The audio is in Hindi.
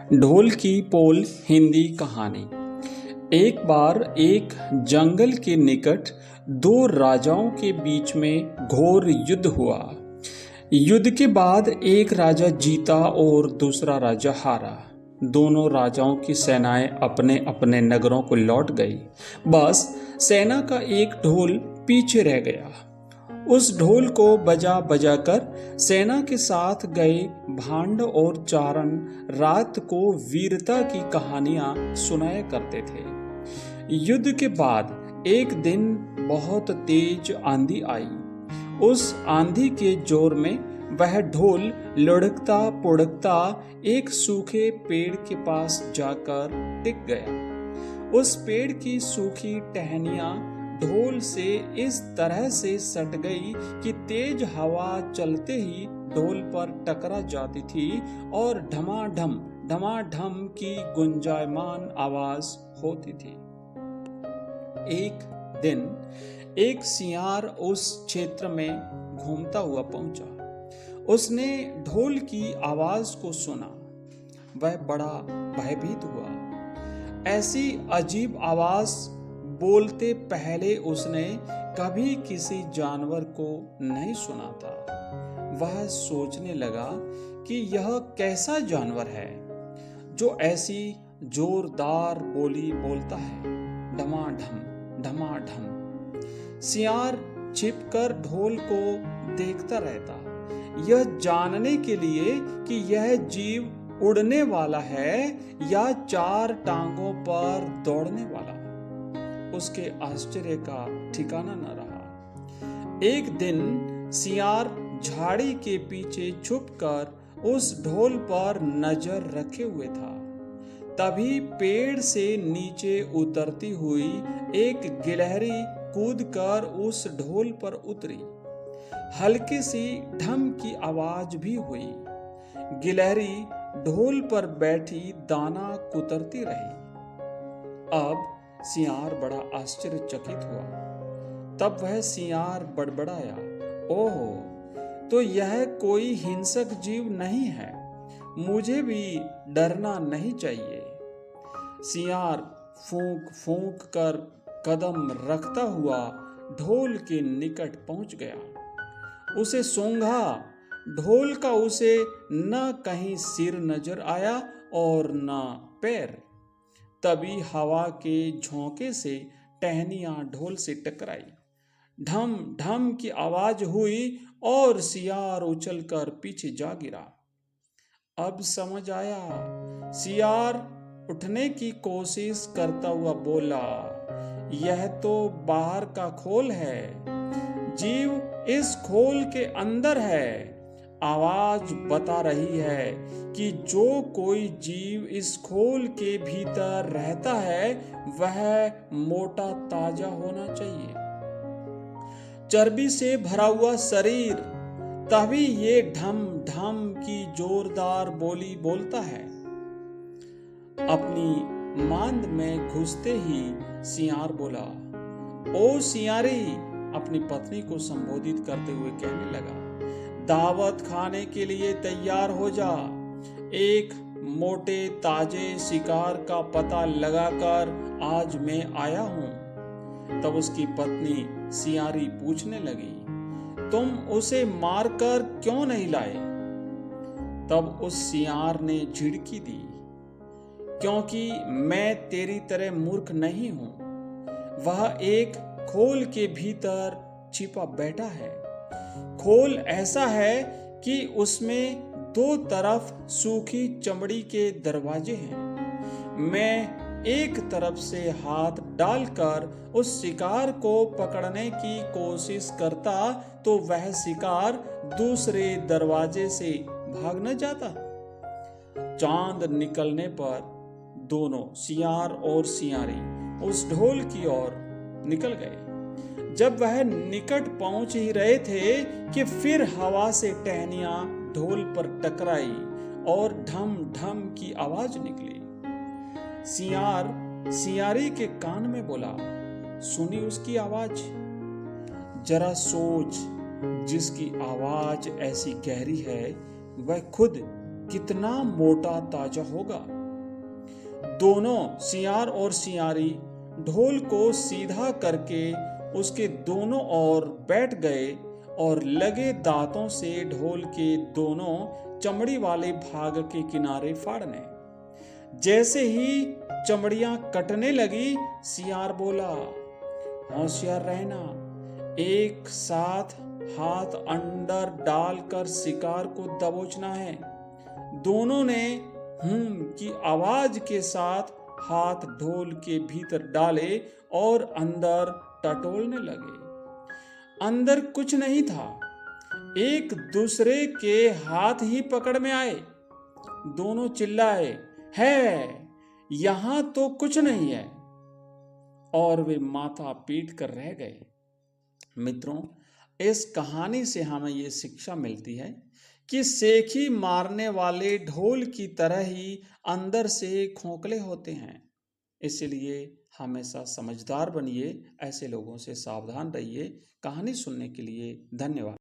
ढोल की पोल हिंदी कहानी। एक बार एक जंगल के निकट दो राजाओं के बीच में घोर युद्ध हुआ। युद्ध के बाद एक राजा जीता और दूसरा राजा हारा। दोनों राजाओं की सेनाएं अपने अपने नगरों को लौट गई। बस सेना का एक ढोल पीछे रह गया। उस ढोल को बजा बजाकर सेना के साथ गए भांड और चारण रात को वीरता की कहानियां सुनाया करते थे। युद्ध के बाद एक दिन बहुत तेज आंधी आई। उस आंधी के जोर में वह ढोल लुढ़कता पुढ़कता एक सूखे पेड़ के पास जाकर टिक गया। उस पेड़ की सूखी टहनियां ढोल से इस तरह से सट गई कि तेज हवा चलते ही ढोल पर टकरा जाती थी और ढमाढम ढमाढम की गुंजायमान आवाज होती थी। एक दिन एक सियार उस क्षेत्र में घूमता हुआ पहुंचा। उसने ढोल की आवाज को सुना। वह बड़ा भयभीत हुआ। ऐसी अजीब आवाज बोलते पहले उसने कभी किसी जानवर को नहीं सुना था। वह सोचने लगा कि यह कैसा जानवर है जो ऐसी जोरदार बोली बोलता है, ढमाढम ढमाढम। सियार छिपकर ढोल को देखता रहता, यह जानने के लिए कि यह जीव उड़ने वाला है या चार टांगों पर दौड़ने वाला। उसके आश्चर्य का ठिकाना न रहा। एक दिन सियार झाड़ी के पीछे छुपकर उस ढोल पर नजर रखे हुए था। तभी पेड़ से नीचे उतरती हुई एक गिलहरी कूदकर उस ढोल पर उतरी। हल्की सी ढम की आवाज भी हुई। गिलहरी ढोल पर बैठी दाना कुतरती रही। अब सियार बड़ा आश्चर्यचकित हुआ। तब वह सियार बड़बड़ाया, ओहो, तो यह कोई हिंसक जीव नहीं है, मुझे भी डरना नहीं चाहिए। सियार फूंक फूंक कर कदम रखता हुआ ढोल के निकट पहुंच गया। उसे सूंघा। ढोल का उसे न कहीं सिर नजर आया और न पैर। तभी हवा के झोंके से टहनियां ढोल से टकराई। ढम ढम की आवाज हुई और सियार उछलकर पीछे जा गिरा। अब समझ आया। सियार उठने की कोशिश करता हुआ बोला, यह तो बाहर का खोल है, जीव इस खोल के अंदर है। आवाज बता रही है कि जो कोई जीव इस खोल के भीतर रहता है वह मोटा ताजा होना चाहिए, चर्बी से भरा हुआ शरीर, तभी ये ढम ढम की जोरदार बोली बोलता है। अपनी मांद में घुसते ही सियार बोला, ओ सियारी, अपनी पत्नी को संबोधित करते हुए कहने लगा, दावत खाने के लिए तैयार हो जा। एक मोटे ताजे शिकार का पता लगाकर आज मैं आया हूं। तब उसकी पत्नी सियारी पूछने लगी, तुम उसे मारकर क्यों नहीं लाए? तब उस सियार ने झिड़की दी, क्योंकि मैं तेरी तरह मूर्ख नहीं हूं। वह एक खोल के भीतर छिपा बैठा है। खोल ऐसा है कि उसमें दो तरफ सूखी चमड़ी के दरवाजे हैं। मैं एक तरफ से हाथ डालकर उस शिकार को पकड़ने की कोशिश करता तो वह शिकार दूसरे दरवाजे से भाग न जाता। चांद निकलने पर दोनों सियार और सियारी उस ढोल की ओर निकल गए। जब वह निकट पहुंच ही रहे थे कि फिर हवा से टहनियां ढोल पर टकराई और ढम ढम की आवाज निकली। सियार सियारी के कान में बोला, सुनी उसकी आवाज? जरा सोच, जिसकी आवाज ऐसी गहरी है वह खुद कितना मोटा ताजा होगा। दोनों सियार और सियारी ढोल को सीधा करके उसके दोनों ओर बैठ गए और लगे दांतों से ढोल के दोनों चमड़ी वाले भाग के किनारे फाड़ने। जैसे ही चमड़ियां कटने लगी, सियार बोला, होशियार रहना, एक साथ हाथ अंदर डालकर शिकार को दबोचना है। दोनों ने की आवाज के साथ हाथ ढोल के भीतर डाले और अंदर टटोलने लगे। अंदर कुछ नहीं था, एक दूसरे के हाथ ही पकड़ में आए। दोनों चिल्लाए, है, यहां तो कुछ नहीं है, और वे माथा पीट कर रह गए। मित्रों, इस कहानी से हमें ये शिक्षा मिलती है कि सेखी मारने वाले ढोल की तरह ही अंदर से खोखले होते हैं। इसलिए हमेशा समझदार बनिए, ऐसे लोगों से सावधान रहिए। कहानी सुनने के लिए धन्यवाद।